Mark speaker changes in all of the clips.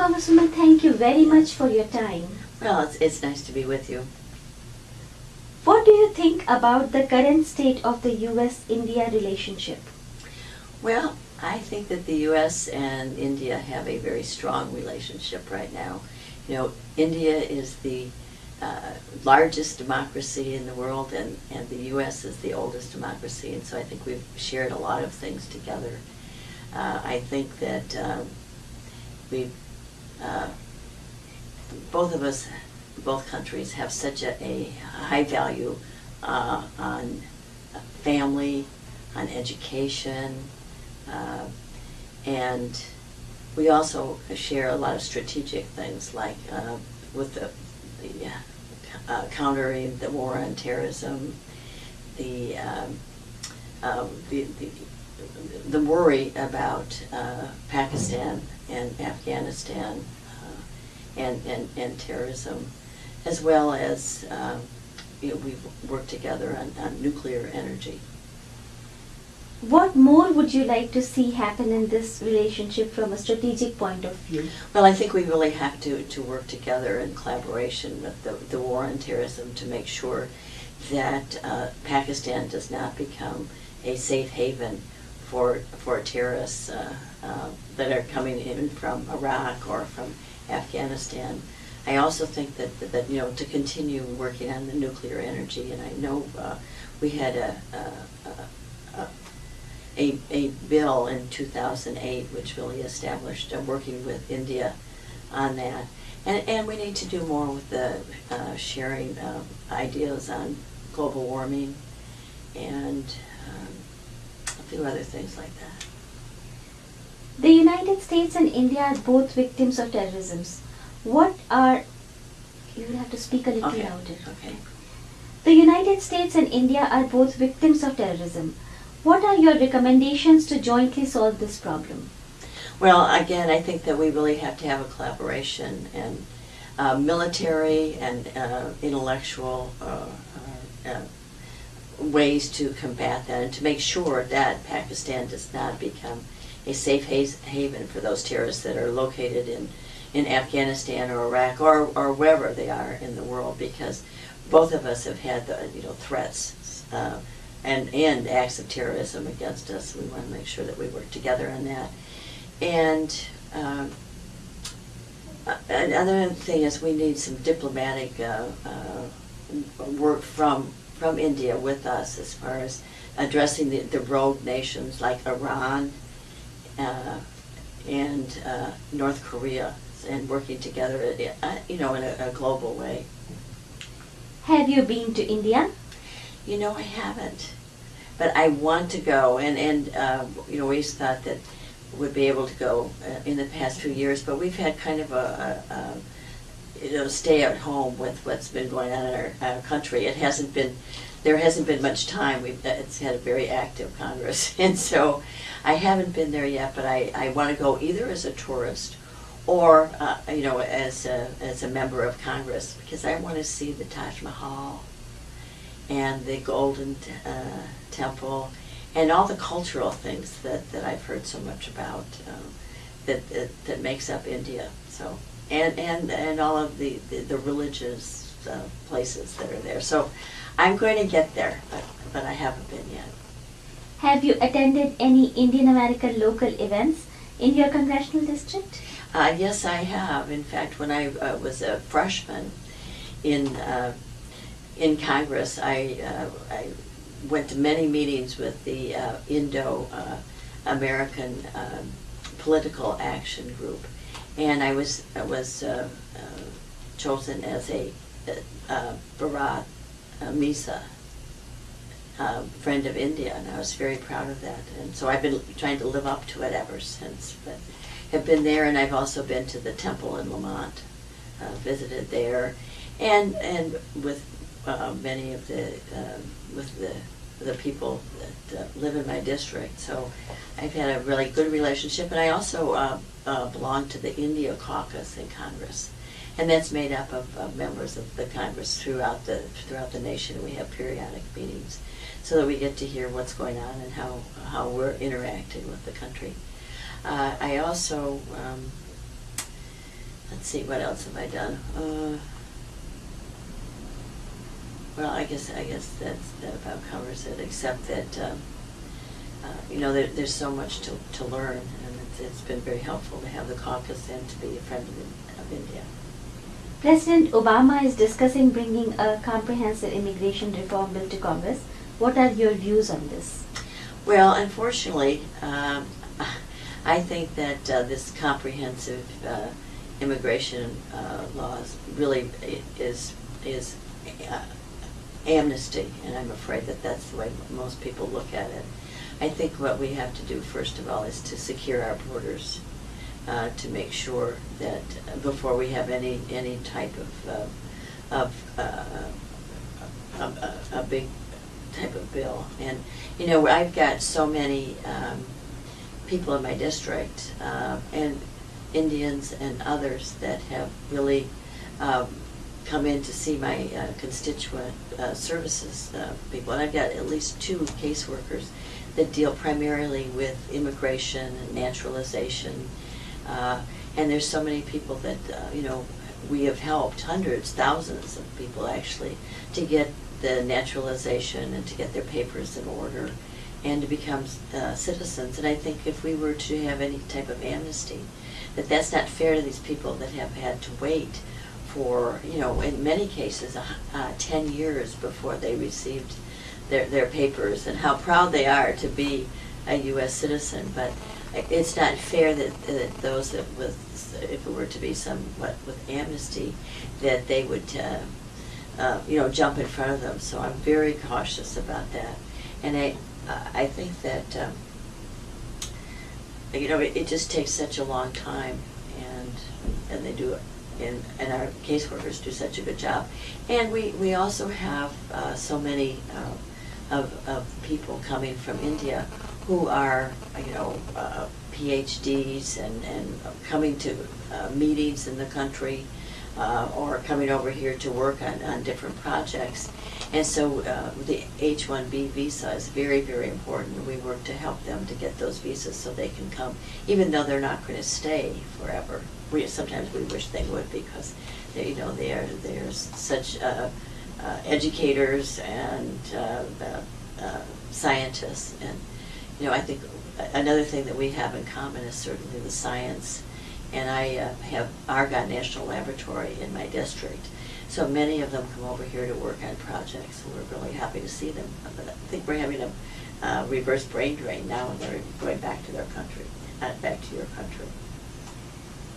Speaker 1: Congresswoman, thank you very much for your time.
Speaker 2: Well, it's nice to be with you.
Speaker 1: What do you think about the current state of the US-India relationship?
Speaker 2: Well, I think that the U.S. and India have a very strong relationship right now. You know, India is the largest democracy in the world, and the U.S. is the oldest democracy, and so I think we've shared a lot of things together. I think that we both of us, both countries, have such a high value on family, on education, and we also share a lot of strategic things, like with the countering the war on terrorism, the worry about Pakistan and Afghanistan and terrorism, as well as we've worked together on nuclear energy.
Speaker 1: What more would you like to see happen in this relationship from a strategic point of view?
Speaker 2: Well, I think we really have to work together in collaboration with the war on terrorism to make sure that Pakistan does not become a safe haven for terrorists that are coming in from Iraq or from Afghanistan. I also think that to continue working on the nuclear energy, and I know we had a bill in 2008 which really established working with India on that. And we need to do more with the sharing of ideas on global warming and a few other things like that.
Speaker 1: The United States and India are both victims of terrorism. What are... You will have to speak a little louder.
Speaker 2: Okay.
Speaker 1: The United States and India are both victims of terrorism. What are your recommendations to jointly solve this problem?
Speaker 2: Well, again, I think that we really have to have a collaboration, and military and intellectual ways to combat that, and to make sure that Pakistan does not become a safe haven for those terrorists that are located in Afghanistan or Iraq or wherever they are in the world, because both of us have had the threats and acts of terrorism against us. We want to make sure that we work together on that. And another thing is we need some diplomatic work from India with us as far as addressing the rogue nations like Iran and North Korea, and working together in a global way.
Speaker 1: Have you been to India?
Speaker 2: I haven't, but I want to go, and we always thought that we'd be able to go in the past few years, but we've had kind of a stay at home with what's been going on in our country. There hasn't been much time. It's had a very active Congress, and so I haven't been there yet, but I want to go either as a tourist or as a member of Congress, because I want to see the Taj Mahal and the Golden Temple and all the cultural things that I've heard so much about that makes up India. So and all of the religious places that are there. So I'm going to get there, but I haven't been yet.
Speaker 1: Have you attended any Indian American local events in your congressional district?
Speaker 2: Yes, I have. In fact, when I was a freshman in Congress, I went to many meetings with the Indo-American Political Action Group, and I was chosen as a Bharat Misa friend of India, and I was very proud of that. And so I've been trying to live up to it ever since. But have been there, and I've also been to the temple in Lamont, visited there, and with many of the people that live in my district. So I've had a really good relationship, and I also belong to the India Caucus in Congress, and that's made up of members of the Congress throughout the nation. We have periodic meetings so that we get to hear what's going on and how we're interacting with the country. I also let's see, what else have I done? Well, I guess that about covers it, except that, there's so much to learn, and it's been very helpful to have the caucus and to be a friend of India.
Speaker 1: President Obama is discussing bringing a comprehensive immigration reform bill to Congress. What are your views on this?
Speaker 2: Well, unfortunately, I think that this comprehensive immigration laws really is amnesty, and I'm afraid that that's the way most people look at it. I think what we have to do, first of all, is to secure our borders, to make sure that before we have any type of a big type of bill. And I've got so many people in my district and Indians and others that have really come in to see my constituent services people, and I've got at least 2 caseworkers that deal primarily with immigration and naturalization, and there's so many people that we have helped, hundreds, thousands of people actually, to get the naturalization and to get their papers in order and to become citizens. And I think if we were to have any type of amnesty, that's not fair to these people that have had to wait for, in many cases, 10 years before they received their papers, and how proud they are to be a U.S. citizen. But it's not fair that those that if it were to be somewhat with amnesty, that they would, jump in front of them. So I'm very cautious about that. And I think that, it just takes such a long time, and they do it. And our caseworkers do such a good job. And we also have so many of people coming from India who are, PhDs and coming to meetings in the country or coming over here to work on different projects. And so the H-1B visa is very, very important. We work to help them to get those visas so they can come, even though they're not going to stay forever. Sometimes we wish they would, because they're such educators and scientists. And I think another thing that we have in common is certainly the science. And I have Argonne National Laboratory in my district. So many of them come over here to work on projects, and we're really happy to see them. But I think we're having a reverse brain drain now, and they're going back to their country, back to your country.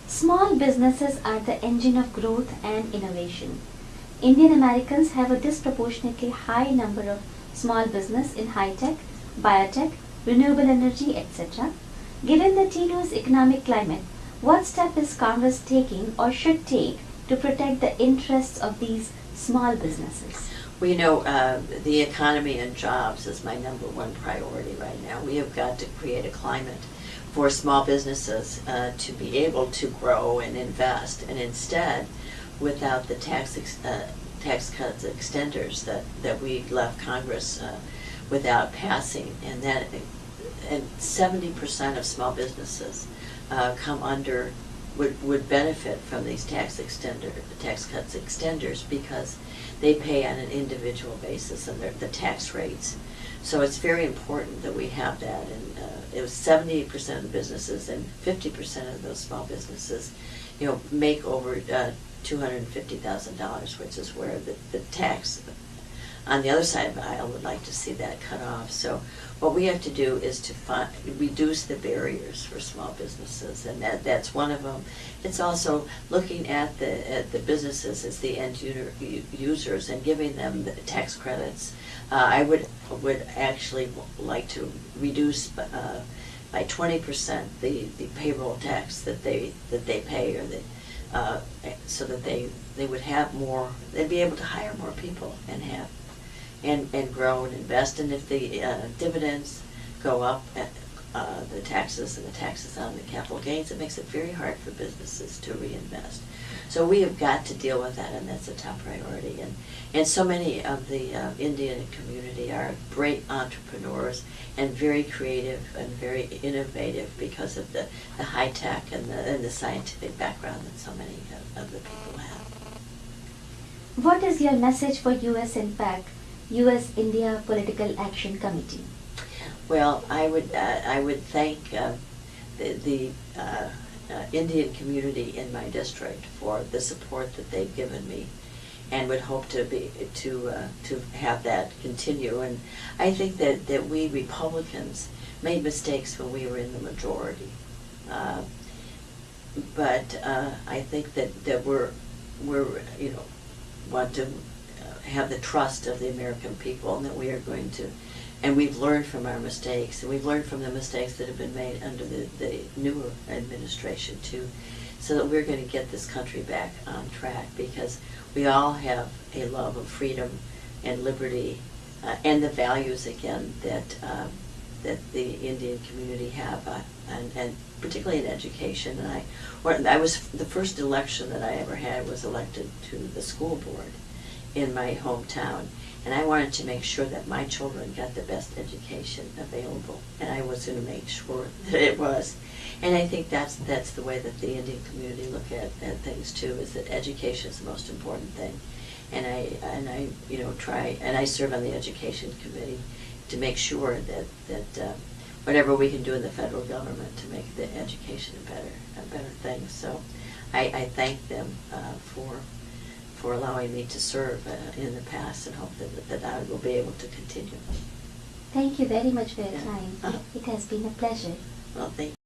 Speaker 1: Small businesses are the engine of growth and innovation. Indian Americans have a disproportionately high number of small business in high-tech, biotech, renewable energy, etc. Given the TNU's economic climate, what step is Congress taking or should take to protect the interests of these small businesses?
Speaker 2: Well, the economy and jobs is my #1 priority right now. We have got to create a climate for small businesses to be able to grow and invest, and instead, without the tax cuts extenders that we left Congress without passing, and 70% of small businesses would benefit from these tax cuts extenders, because they pay on an individual basis and the tax rates. So it's very important that we have that. And it was 78% of the businesses, and 50% of those small businesses, make over $250,000, which is where the tax on the other side of the aisle would like to see that cut off. So what we have to do is to reduce the barriers for small businesses, and that's one of them. It's also looking at the businesses as the end users and giving them the tax credits. I would actually like to reduce by 20% the payroll tax that they pay, or so that they would have more. They'd be able to hire more people and grow and invest. And if the dividends go up, the taxes on the capital gains, it makes it very hard for businesses to reinvest. So we have got to deal with that, and that's a top priority. And so many of the Indian community are great entrepreneurs and very creative and very innovative because of the high tech and the scientific background that so many
Speaker 1: What is your message for USINPAC, US-India Political Action Committee?
Speaker 2: Well, I would thank the Indian community in my district for the support that they've given me, and would hope to have that continue. And I think that we Republicans made mistakes when we were in the majority, but I think that we're want to have the trust of the American people, and that we are going to. And we've learned from our mistakes, and we've learned from the mistakes that have been made under the newer administration too, so that we're going to get this country back on track, because we all have a love of freedom and liberty, and the values again that the Indian community have, and particularly in education. And I was, the first election that I ever had was elected to the school board in my hometown. And I wanted to make sure that my children got the best education available, and I was going to make sure that it was. And I think that's the way that the Indian community look at things too, is that education is the most important thing. And I try, and I serve on the education committee to make sure that whatever we can do in the federal government to make the education a better thing. So I thank them for allowing me to serve in the past, and hope that I will be able to continue.
Speaker 1: Thank you very much for your
Speaker 2: Yeah.
Speaker 1: time. It has been a pleasure.
Speaker 2: Well, thank you.